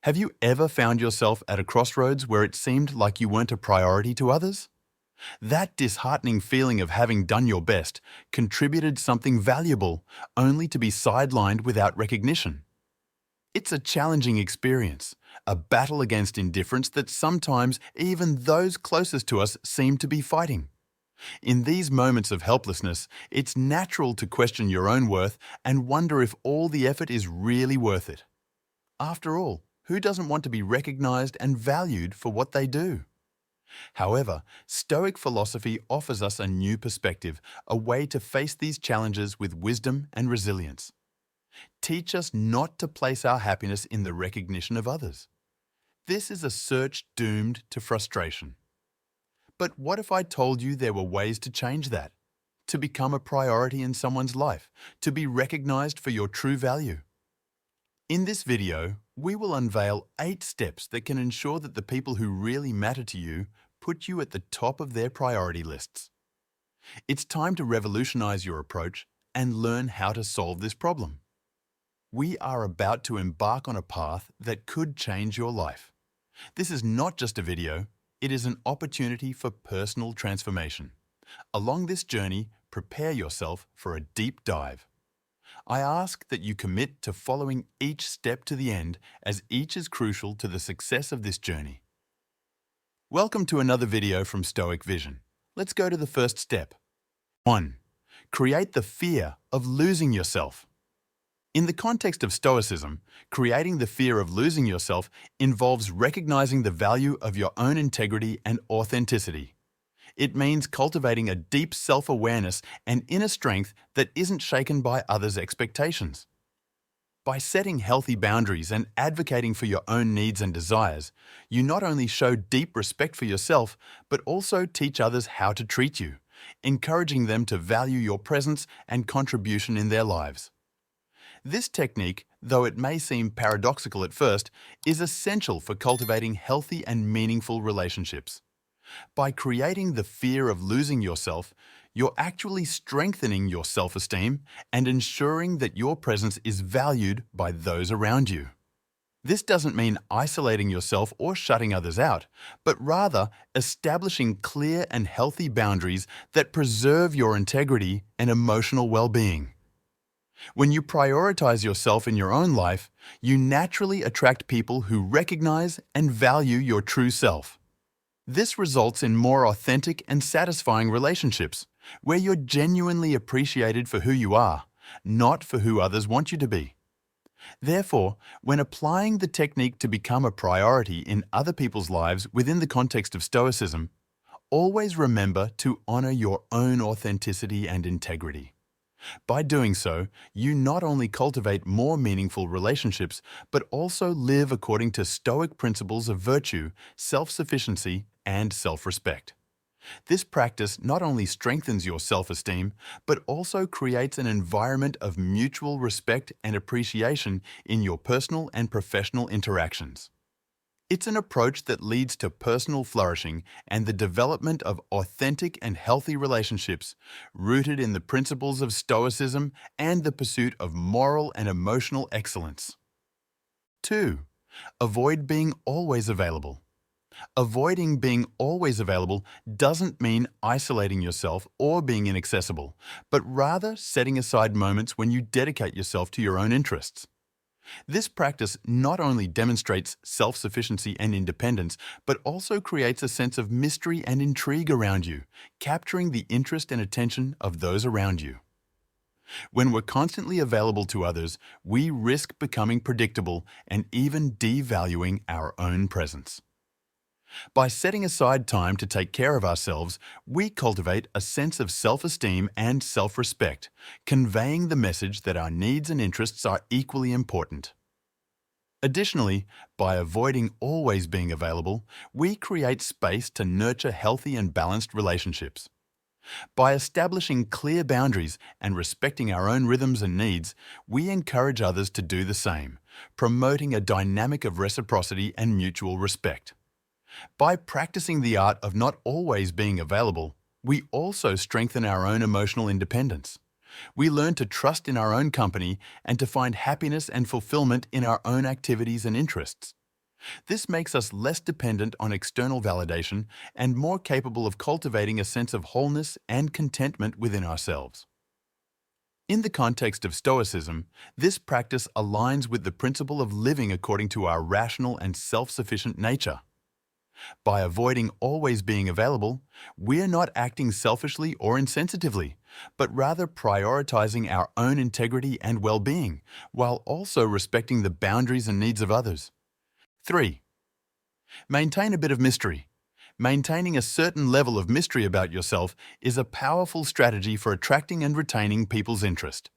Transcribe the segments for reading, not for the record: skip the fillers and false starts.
Have you ever found yourself at a crossroads where it seemed like you weren't a priority to others? That disheartening feeling of having done your best contributed something valuable, only to be sidelined without recognition. It's a challenging experience, a battle against indifference that sometimes even those closest to us seem to be fighting. In these moments of helplessness, it's natural to question your own worth and wonder if all the effort is really worth it. After all, who doesn't want to be recognized and valued for what they do? However, Stoic philosophy offers us a new perspective, a way to face these challenges with wisdom and resilience. Teach us not to place our happiness in the recognition of others. This is a search doomed to frustration. But what if I told you there were ways to change that? To become a priority in someone's life, to be recognized for your true value? In this video, we will unveil 8 steps that can ensure that the people who really matter to you put you at the top of their priority lists. It's time to revolutionize your approach and learn how to solve this problem. We are about to embark on a path that could change your life. This is not just a video, it is an opportunity for personal transformation. Along this journey, prepare yourself for a deep dive. I ask that you commit to following each step to the end, as each is crucial to the success of this journey. Welcome to another video from Stoic Vision. Let's go to the first step. 1. Create the fear of losing yourself. In the context of Stoicism, creating the fear of losing yourself involves recognizing the value of your own integrity and authenticity. It means cultivating a deep self-awareness and inner strength that isn't shaken by others' expectations. By setting healthy boundaries and advocating for your own needs and desires, you not only show deep respect for yourself, but also teach others how to treat you, encouraging them to value your presence and contribution in their lives. This technique, though it may seem paradoxical at first, is essential for cultivating healthy and meaningful relationships. By creating the fear of losing yourself, you're actually strengthening your self-esteem and ensuring that your presence is valued by those around you. This doesn't mean isolating yourself or shutting others out, but rather establishing clear and healthy boundaries that preserve your integrity and emotional well-being. When you prioritize yourself in your own life, you naturally attract people who recognize and value your true self. This results in more authentic and satisfying relationships, where you're genuinely appreciated for who you are, not for who others want you to be. Therefore, when applying the technique to become a priority in other people's lives within the context of Stoicism, always remember to honor your own authenticity and integrity. By doing so, you not only cultivate more meaningful relationships, but also live according to Stoic principles of virtue, self-sufficiency, and self-respect. This practice not only strengthens your self-esteem, but also creates an environment of mutual respect and appreciation in your personal and professional interactions. It's an approach that leads to personal flourishing and the development of authentic and healthy relationships, rooted in the principles of Stoicism and the pursuit of moral and emotional excellence. 2. Avoid being always available. Avoiding being always available doesn't mean isolating yourself or being inaccessible, but rather setting aside moments when you dedicate yourself to your own interests. This practice not only demonstrates self-sufficiency and independence, but also creates a sense of mystery and intrigue around you, capturing the interest and attention of those around you. When we're constantly available to others, we risk becoming predictable and even devaluing our own presence. By setting aside time to take care of ourselves, we cultivate a sense of self-esteem and self-respect, conveying the message that our needs and interests are equally important. Additionally, by avoiding always being available, we create space to nurture healthy and balanced relationships. By establishing clear boundaries and respecting our own rhythms and needs, we encourage others to do the same, promoting a dynamic of reciprocity and mutual respect. By practicing the art of not always being available, we also strengthen our own emotional independence. We learn to trust in our own company and to find happiness and fulfillment in our own activities and interests. This makes us less dependent on external validation and more capable of cultivating a sense of wholeness and contentment within ourselves. In the context of Stoicism, this practice aligns with the principle of living according to our rational and self-sufficient nature. By avoiding always being available, we're not acting selfishly or insensitively, but rather prioritizing our own integrity and well-being, while also respecting the boundaries and needs of others. 3. Maintain a bit of mystery. Maintaining a certain level of mystery about yourself is a powerful strategy for attracting and retaining people's interest.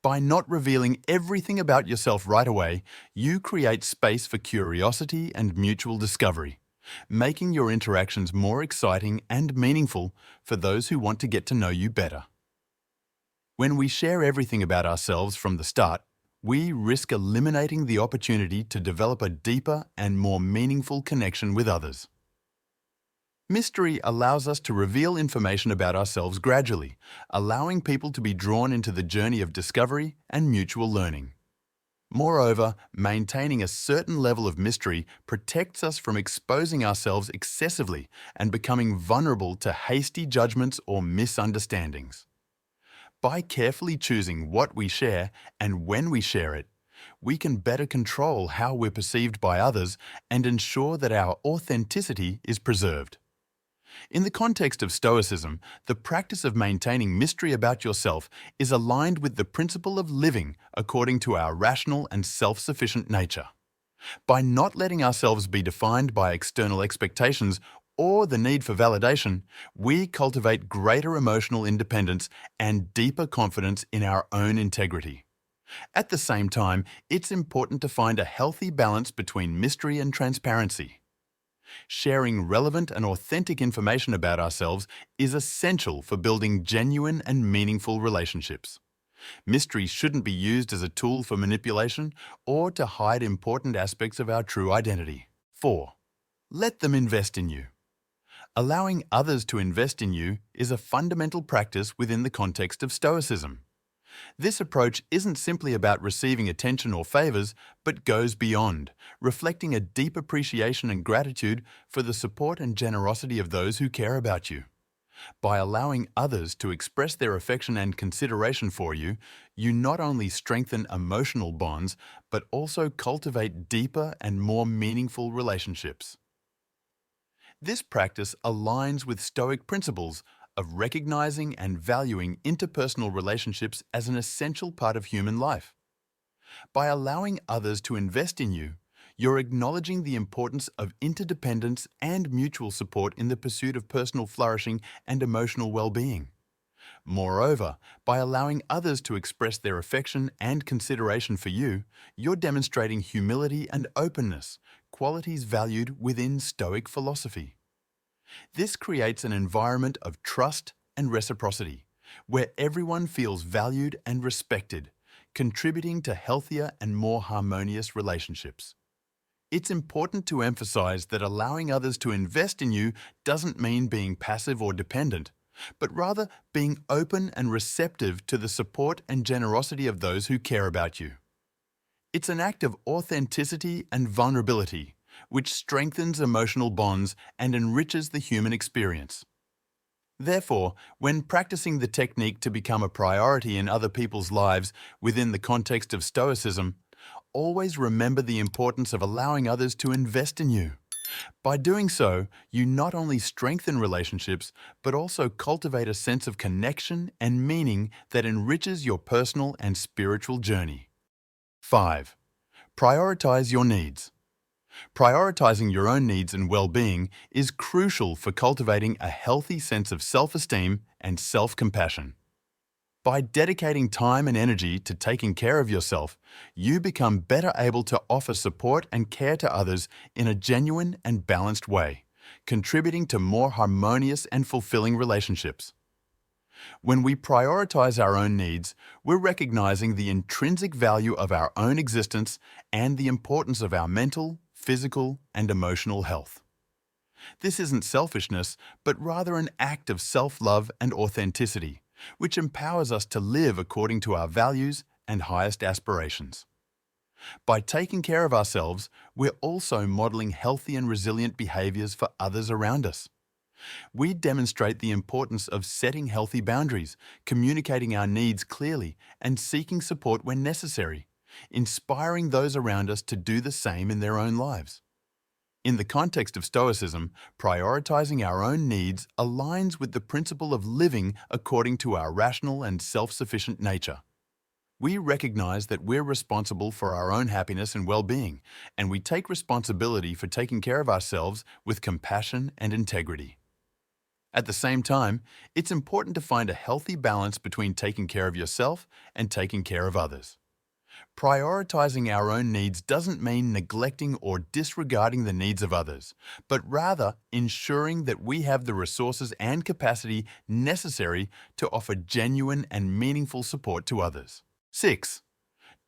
By not revealing everything about yourself right away, you create space for curiosity and mutual discovery, making your interactions more exciting and meaningful for those who want to get to know you better. When we share everything about ourselves from the start, we risk eliminating the opportunity to develop a deeper and more meaningful connection with others. Mystery allows us to reveal information about ourselves gradually, allowing people to be drawn into the journey of discovery and mutual learning. Moreover, maintaining a certain level of mystery protects us from exposing ourselves excessively and becoming vulnerable to hasty judgments or misunderstandings. By carefully choosing what we share and when we share it, we can better control how we're perceived by others and ensure that our authenticity is preserved. In the context of Stoicism, the practice of maintaining mystery about yourself is aligned with the principle of living according to our rational and self-sufficient nature. By not letting ourselves be defined by external expectations or the need for validation, we cultivate greater emotional independence and deeper confidence in our own integrity. At the same time, it's important to find a healthy balance between mystery and transparency. Sharing relevant and authentic information about ourselves is essential for building genuine and meaningful relationships. Mystery shouldn't be used as a tool for manipulation or to hide important aspects of our true identity. 4. Let them invest in you. Allowing others to invest in you is a fundamental practice within the context of Stoicism. This approach isn't simply about receiving attention or favors, but goes beyond, reflecting a deep appreciation and gratitude for the support and generosity of those who care about you. By allowing others to express their affection and consideration for you, you not only strengthen emotional bonds, but also cultivate deeper and more meaningful relationships. This practice aligns with Stoic principles of recognizing and valuing interpersonal relationships as an essential part of human life. By allowing others to invest in you, you're acknowledging the importance of interdependence and mutual support in the pursuit of personal flourishing and emotional well-being. Moreover, by allowing others to express their affection and consideration for you, you're demonstrating humility and openness, qualities valued within Stoic philosophy. This creates an environment of trust and reciprocity, where everyone feels valued and respected, contributing to healthier and more harmonious relationships. It's important to emphasize that allowing others to invest in you doesn't mean being passive or dependent, but rather being open and receptive to the support and generosity of those who care about you. It's an act of authenticity and vulnerability, which strengthens emotional bonds and enriches the human experience. Therefore, when practicing the technique to become a priority in other people's lives within the context of Stoicism, always remember the importance of allowing others to invest in you. By doing so, you not only strengthen relationships, but also cultivate a sense of connection and meaning that enriches your personal and spiritual journey. 5. Prioritize your needs. Prioritizing your own needs and well-being is crucial for cultivating a healthy sense of self-esteem and self-compassion. By dedicating time and energy to taking care of yourself, you become better able to offer support and care to others in a genuine and balanced way, contributing to more harmonious and fulfilling relationships. When we prioritize our own needs, we're recognizing the intrinsic value of our own existence and the importance of our mental, physical, and emotional health. This isn't selfishness, but rather an act of self-love and authenticity, which empowers us to live according to our values and highest aspirations. By taking care of ourselves, we're also modeling healthy and resilient behaviors for others around us. We demonstrate the importance of setting healthy boundaries, communicating our needs clearly, and seeking support when necessary, inspiring those around us to do the same in their own lives. In the context of Stoicism, prioritizing our own needs aligns with the principle of living according to our rational and self-sufficient nature. We recognize that we're responsible for our own happiness and well-being, and we take responsibility for taking care of ourselves with compassion and integrity. At the same time, it's important to find a healthy balance between taking care of yourself and taking care of others. Prioritizing our own needs doesn't mean neglecting or disregarding the needs of others, but rather ensuring that we have the resources and capacity necessary to offer genuine and meaningful support to others. 6.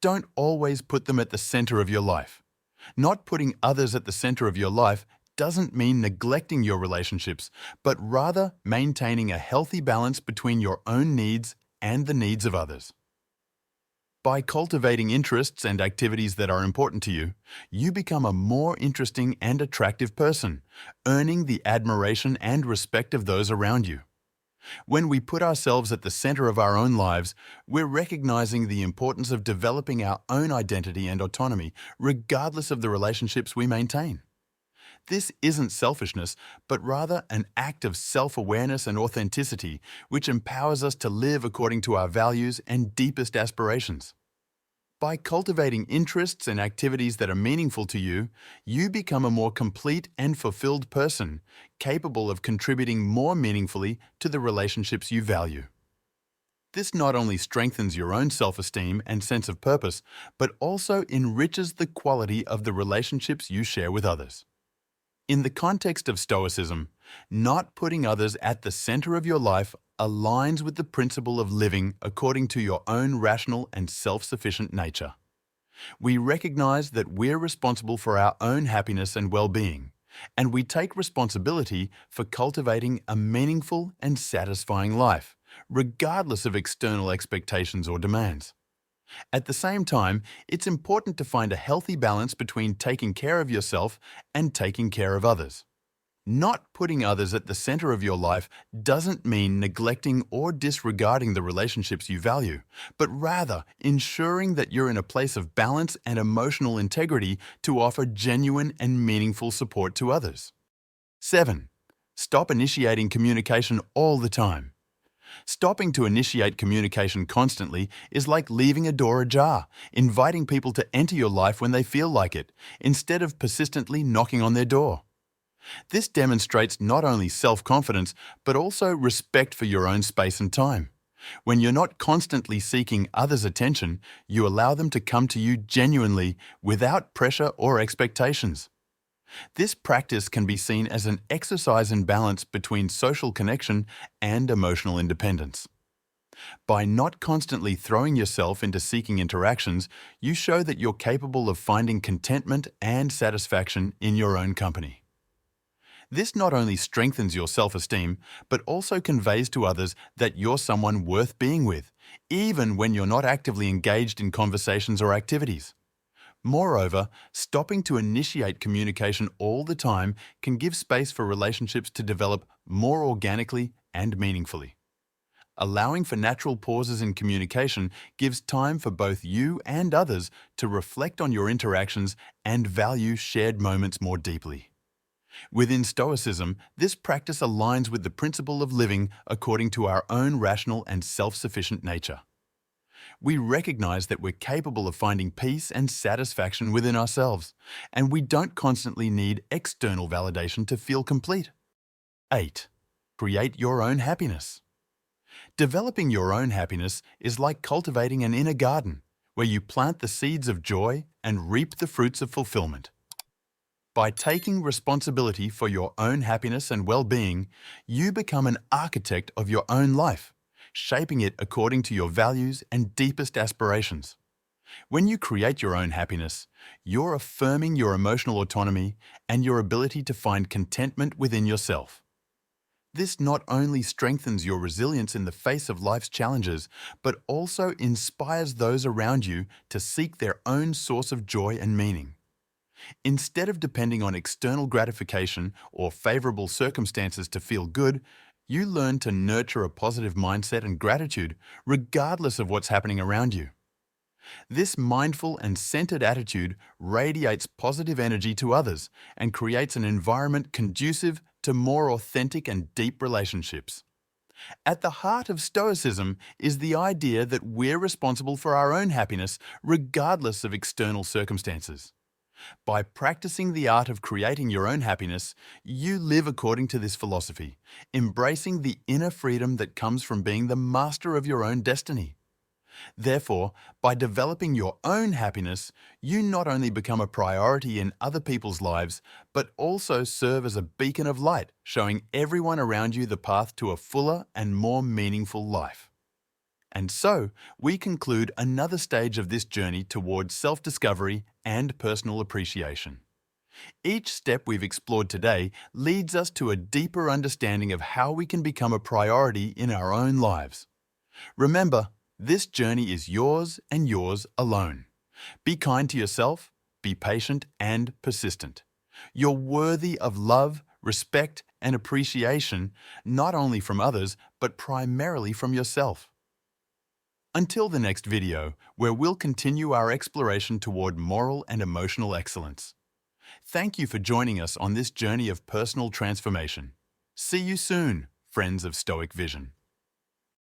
Don't always put them at the center of your life. Not putting others at the center of your life doesn't mean neglecting your relationships, but rather maintaining a healthy balance between your own needs and the needs of others. By cultivating interests and activities that are important to you, you become a more interesting and attractive person, earning the admiration and respect of those around you. When we put ourselves at the center of our own lives, we're recognizing the importance of developing our own identity and autonomy, regardless of the relationships we maintain. This isn't selfishness, but rather an act of self-awareness and authenticity, which empowers us to live according to our values and deepest aspirations. By cultivating interests and activities that are meaningful to you, you become a more complete and fulfilled person, capable of contributing more meaningfully to the relationships you value. This not only strengthens your own self-esteem and sense of purpose, but also enriches the quality of the relationships you share with others. In the context of Stoicism, not putting others at the center of your life aligns with the principle of living according to your own rational and self-sufficient nature. We recognize that we're responsible for our own happiness and well-being, and we take responsibility for cultivating a meaningful and satisfying life, regardless of external expectations or demands. At the same time, it's important to find a healthy balance between taking care of yourself and taking care of others. Not putting others at the center of your life doesn't mean neglecting or disregarding the relationships you value, but rather ensuring that you're in a place of balance and emotional integrity to offer genuine and meaningful support to others. 7. Stop initiating communication all the time. Stopping to initiate communication constantly is like leaving a door ajar, inviting people to enter your life when they feel like it, instead of persistently knocking on their door. This demonstrates not only self-confidence, but also respect for your own space and time. When you're not constantly seeking others' attention, you allow them to come to you genuinely, without pressure or expectations. This practice can be seen as an exercise in balance between social connection and emotional independence. By not constantly throwing yourself into seeking interactions, you show that you're capable of finding contentment and satisfaction in your own company. This not only strengthens your self-esteem, but also conveys to others that you're someone worth being with, even when you're not actively engaged in conversations or activities. Moreover, stopping to initiate communication all the time can give space for relationships to develop more organically and meaningfully. Allowing for natural pauses in communication gives time for both you and others to reflect on your interactions and value shared moments more deeply. Within Stoicism, this practice aligns with the principle of living according to our own rational and self-sufficient nature. We recognize that we're capable of finding peace and satisfaction within ourselves, and we don't constantly need external validation to feel complete. 8. Create your own happiness. Developing your own happiness is like cultivating an inner garden, where you plant the seeds of joy and reap the fruits of fulfillment. By taking responsibility for your own happiness and well-being, you become an architect of your own life, shaping it according to your values and deepest aspirations. When you create your own happiness, you're affirming your emotional autonomy and your ability to find contentment within yourself. This not only strengthens your resilience in the face of life's challenges, but also inspires those around you to seek their own source of joy and meaning. Instead of depending on external gratification or favorable circumstances to feel good, you learn to nurture a positive mindset and gratitude regardless of what's happening around you. This mindful and centered attitude radiates positive energy to others and creates an environment conducive to more authentic and deep relationships. At the heart of Stoicism is the idea that we're responsible for our own happiness regardless of external circumstances. By practicing the art of creating your own happiness, you live according to this philosophy, embracing the inner freedom that comes from being the master of your own destiny. Therefore, by developing your own happiness, you not only become a priority in other people's lives, but also serve as a beacon of light, showing everyone around you the path to a fuller and more meaningful life. And so, we conclude another stage of this journey towards self-discovery and personal appreciation. Each step we've explored today leads us to a deeper understanding of how we can become a priority in our own lives. Remember, this journey is yours and yours alone. Be kind to yourself, be patient and persistent. You're worthy of love, respect, and appreciation, not only from others, but primarily from yourself. Until the next video, where we'll continue our exploration toward moral and emotional excellence. Thank you for joining us on this journey of personal transformation. See you soon, friends of Stoic Vision.